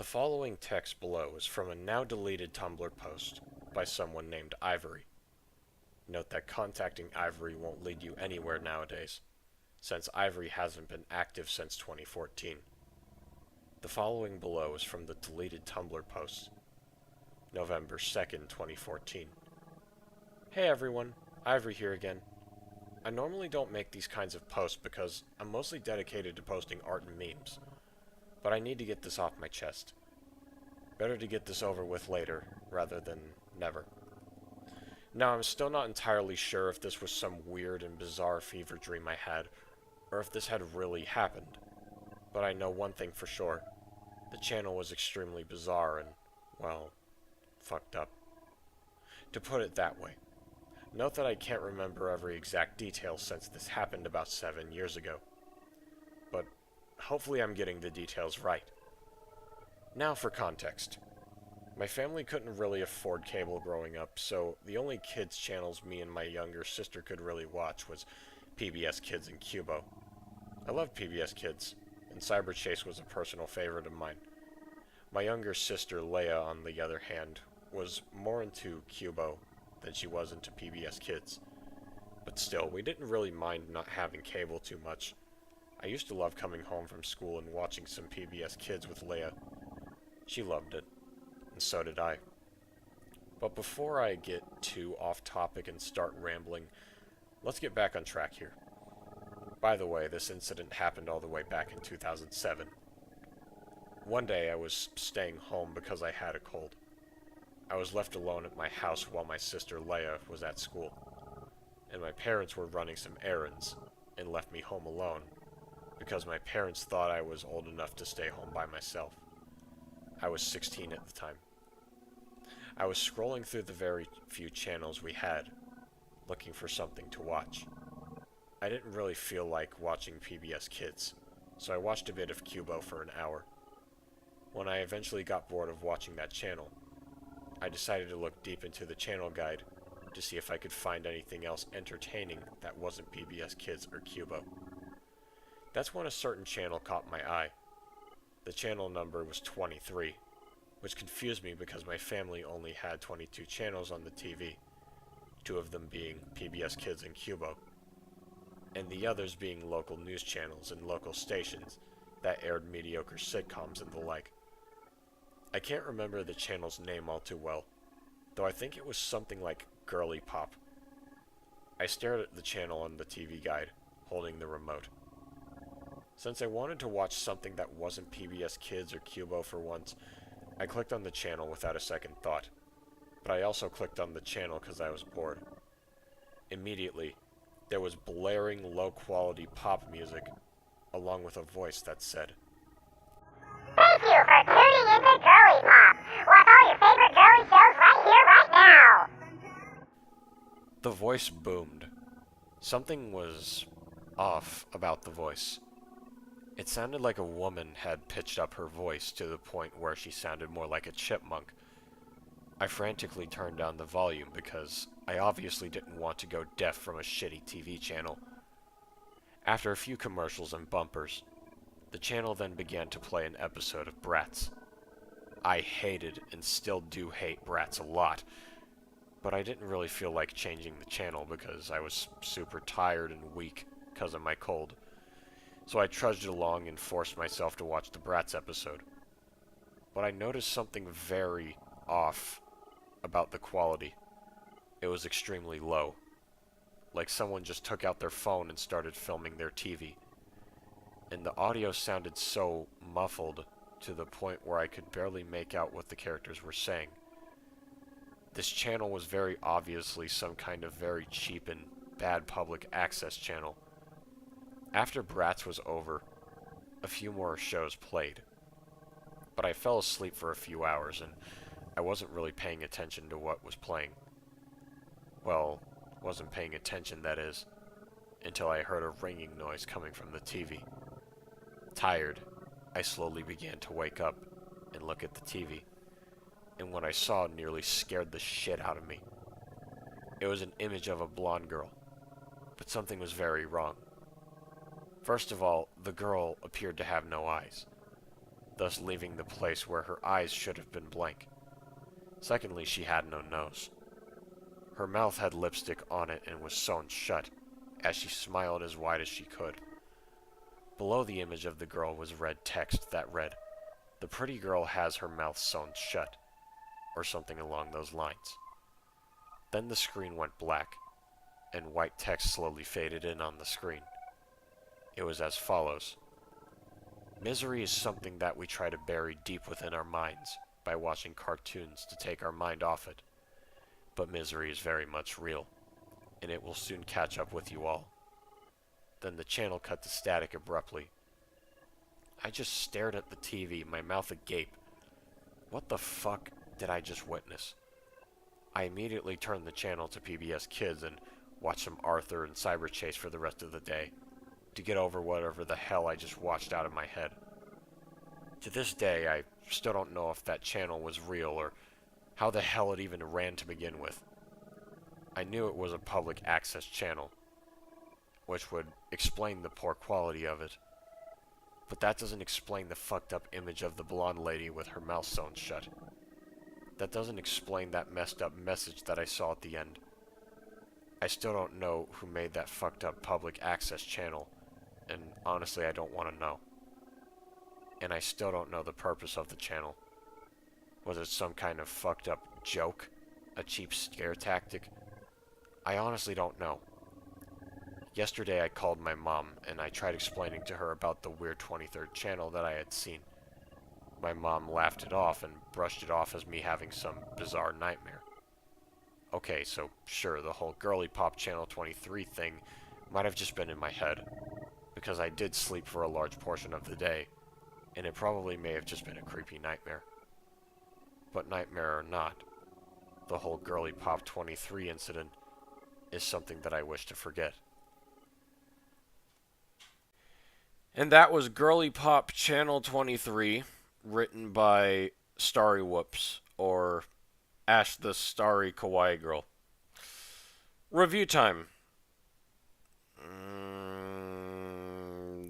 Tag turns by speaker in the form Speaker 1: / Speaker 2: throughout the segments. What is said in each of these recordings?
Speaker 1: following text below is from a now deleted Tumblr post by someone named Ivory. Note that contacting Ivory won't lead you anywhere nowadays, since Ivory hasn't been active since 2014. The following below is from the deleted Tumblr post, November 2nd, 2014. Hey everyone, Ivory here again. I normally don't make these kinds of posts because I'm mostly dedicated to posting art and memes, but I need to get this off my chest. Better to get this over with later, rather than never. Now, I'm still not entirely sure if this was some weird and bizarre fever dream I had, or if this had really happened. But I know one thing for sure. The channel was extremely bizarre and, well, fucked up. To put it that way. Note that I can't remember every exact detail since this happened about 7 years ago. But hopefully I'm getting the details right. Now for context. My family couldn't really afford cable growing up, so the only kids channels me and my younger sister could really watch was PBS Kids and Cubo. I loved PBS Kids, and Cyber Chase was a personal favorite of mine. My younger sister, Leia, on the other hand, was more into Cubo than she was into PBS Kids. But still, we didn't really mind not having cable too much. I used to love coming home from school and watching some PBS Kids with Leia. She loved it, and so did I. But before I get too off topic and start rambling, let's get back on track here. By the way, this incident happened all the way back in 2007. One day I was staying home because I had a cold. I was left alone at my house while my sister Leia was at school, and my parents were running some errands and left me home alone because my parents thought I was old enough to stay home by myself. I was 16 at the time. I was scrolling through the very few channels we had, looking for something to watch. I didn't really feel like watching PBS Kids, so I watched a bit of Cubo for an hour. When I eventually got bored of watching that channel, I decided to look deep into the channel guide to see if I could find anything else entertaining that wasn't PBS Kids or Cubo. That's when a certain channel caught my eye. The channel number was 23, which confused me because my family only had 22 channels on the TV, 2 of them being PBS Kids and Cubo, and the others being local news channels and local stations that aired mediocre sitcoms and the like. I can't remember the channel's name all too well, though I think it was something like GRLY Pop. I stared at the channel on the TV guide, holding the remote. Since I wanted to watch something that wasn't PBS Kids or Cubo for once, I clicked on the channel without a second thought, but I also clicked on the channel because I was bored. Immediately, there was blaring low-quality pop music, along with a voice that said,
Speaker 2: "Thank you for tuning in to GRLY Pop. Watch all your favorite girly shows right here, right now."
Speaker 1: The voice boomed. Something was off about the voice. It sounded like a woman had pitched up her voice to the point where she sounded more like a chipmunk. I frantically turned down the volume because I obviously didn't want to go deaf from a shitty TV channel. After a few commercials and bumpers, the channel then began to play an episode of Bratz. I hated and still do hate Bratz a lot, but I didn't really feel like changing the channel because I was super tired and weak because of my cold. So I trudged along and forced myself to watch the Bratz episode. But I noticed something very off about the quality. It was extremely low. Like someone just took out their phone and started filming their TV. And the audio sounded so muffled to the point where I could barely make out what the characters were saying. This channel was very obviously some kind of very cheap and bad public access channel. After Bratz was over, a few more shows played. But I fell asleep for a few hours and I wasn't really paying attention to what was playing. Well, wasn't paying attention, that is, until I heard a ringing noise coming from the TV. Tired, I slowly began to wake up and look at the TV, and what I saw nearly scared the shit out of me. It was an image of a blonde girl, but something was very wrong. First of all, the girl appeared to have no eyes. thus leaving the place where her eyes should have been blank. Secondly, she had no nose. Her mouth had lipstick on it and was sewn shut, as she smiled as wide as she could. Below the image of the girl was red text that read, "The pretty girl has her mouth sewn shut," or something along those lines. Then the screen went black, and white text slowly faded in on the screen. It was as follows. Misery is something that we try to bury deep within our minds by watching cartoons to take our mind off it. But misery is very much real, and it will soon catch up with you all. Then the channel cut to static abruptly. I just stared at the TV, my mouth agape. What the fuck did I just witness? I immediately turned the channel to PBS Kids and watched some Arthur and Cyber Chase for the rest of the day, to get over whatever the hell I just watched out of my head. To this day, I still don't know if that channel was real or how the hell it even ran to begin with. I knew it was a public access channel, which would explain the poor quality of it. But that doesn't explain the fucked up image of the blonde lady with her mouth sewn shut. That doesn't explain that messed up message that I saw at the end. I still don't know who made that fucked up public access channel, and honestly I don't want to know. And I still don't know the purpose of the channel. Was it some kind of fucked up joke? A cheap scare tactic? I honestly don't know. Yesterday I called my mom, and I tried explaining to her about the weird 23rd channel that I had seen. My mom laughed it off and brushed it off as me having some bizarre nightmare. Okay, so sure, the whole Girly Pop Channel 23 thing might have just been in my head, because I did sleep for a large portion of the day, and it probably may have just been a creepy nightmare. But nightmare or not, the whole Girly Pop 23 incident is something that I wish to forget. And that was Girly Pop Channel 23, written by Starry Whoops, or Ash the Starry Kawaii Girl. Review time.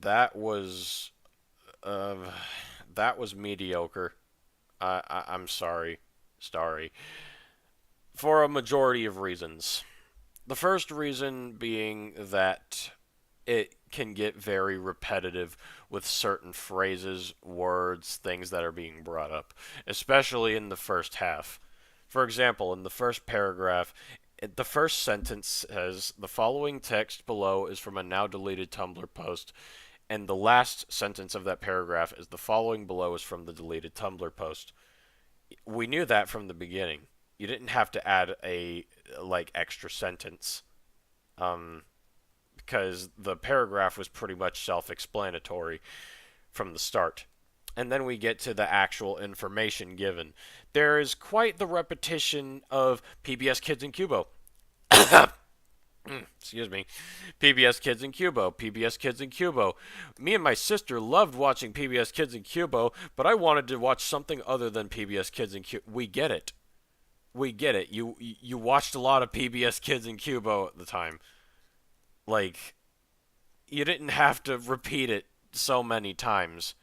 Speaker 1: That was mediocre. I'm sorry, Starry. For a majority of reasons. The first reason being that it can get very repetitive with certain phrases, words, things that are being brought up, especially in the first half. For example, in the first paragraph, the first sentence says, "The following text below is from a now deleted Tumblr post," and the last sentence of that paragraph is, "The following below is from the deleted Tumblr post." We knew that from the beginning. You didn't have to add a, extra sentence. Because the paragraph was pretty much self-explanatory from the start. And then we get to the actual information given. There is quite the repetition of PBS Kids in Cubo. Excuse me. PBS Kids in Cubo. PBS Kids in Cubo. Me and my sister loved watching PBS Kids in Cubo, but I wanted to watch something other than PBS Kids in Cubo. We get it. We get it. You watched a lot of PBS Kids in Cubo at the time. You didn't have to repeat it so many times.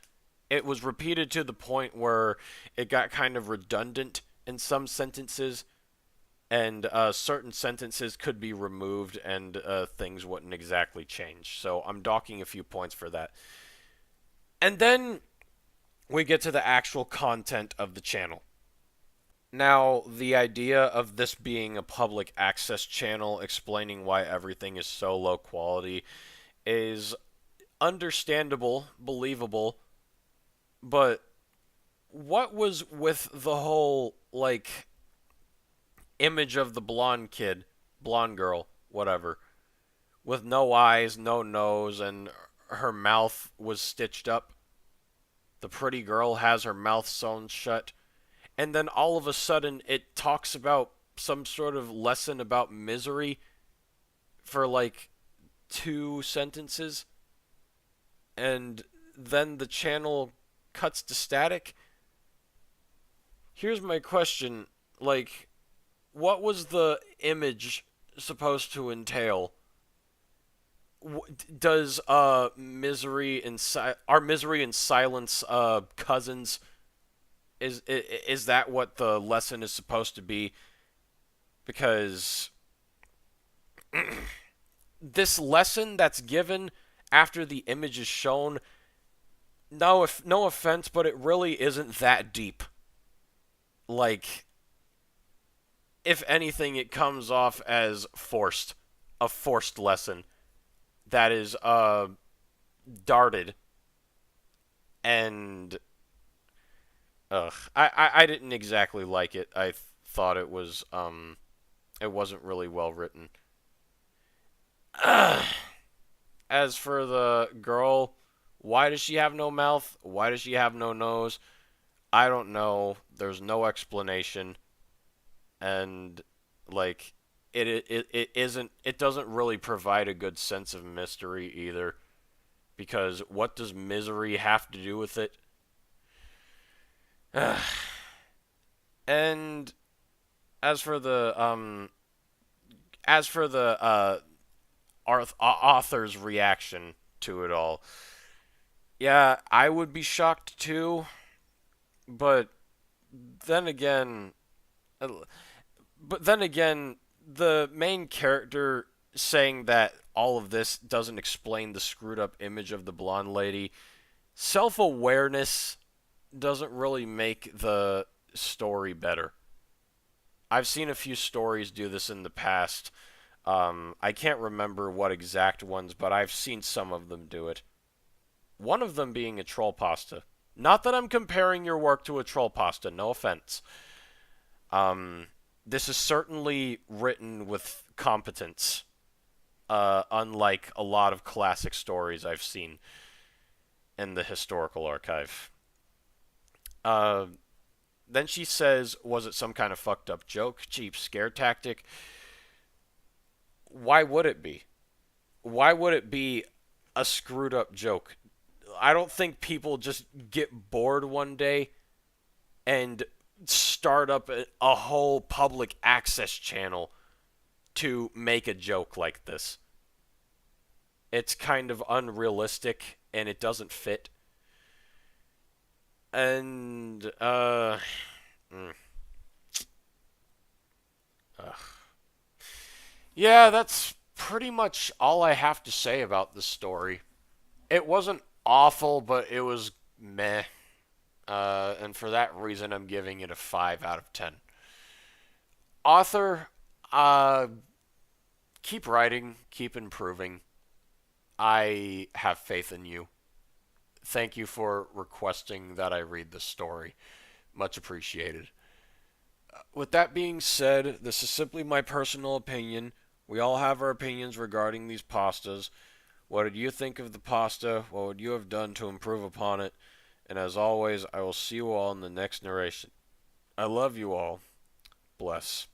Speaker 1: It was repeated to the point where it got kind of redundant in some sentences, and certain sentences could be removed, and things wouldn't exactly change. So I'm docking a few points for that. And then we get to the actual content of the channel. Now, the idea of this being a public access channel explaining why everything is so low quality is understandable, believable, but what was with the whole, image of the blonde kid, blonde girl, whatever, with no eyes, no nose, and her mouth was stitched up? The pretty girl has her mouth sewn shut. And then all of a sudden it talks about some sort of lesson about misery for 2 sentences. And then the channel cuts to static. Here's my question. What was the image supposed to entail? Does Misery and are Misery and Silence cousins? Is that what the lesson is supposed to be? Because this lesson that's given after the image is shown, no offense, but it really isn't that deep. Like, if anything, it comes off as forced, a forced lesson that is darted, and I didn't exactly like it. I thought it wasn't really well written. As for the girl, why does she have no mouth? Why does she have no nose? I don't know. There's no explanation, and like it isn't. It doesn't really provide a good sense of mystery either. Because what does Misery have to do with it? And as for the author's reaction to it all, yeah, I would be shocked too. But then again, uh, the main character saying that all of this doesn't explain the screwed up image of the blonde lady. Self awareness doesn't really make the story better. I've seen a few stories do this in the past. I can't remember what exact ones, but I've seen some of them do it. One of them being a troll pasta. Not that I'm comparing your work to a troll pasta, no offense. This is certainly written with competence, unlike a lot of classic stories I've seen in the historical archive. Uh, then she says, was it some kind of fucked up joke, cheap scare tactic? Why would it be? Why would it be a screwed up joke? I don't think people just get bored one day and start up a whole public access channel to make a joke like this. It's kind of unrealistic and it doesn't fit. And mm, ugh. Yeah, that's pretty much all I have to say about this story. It wasn't awful, but it was meh. And for that reason, I'm giving it a 5 out of 10. Author, uh, keep writing, keep improving. I have faith in you. Thank you for requesting that I read this story. Much appreciated. With that being said, this is simply my personal opinion. We all have our opinions regarding these pastas. What did you think of the pasta? What would you have done to improve upon it? And as always, I will see you all in the next narration. I love you all. Bless.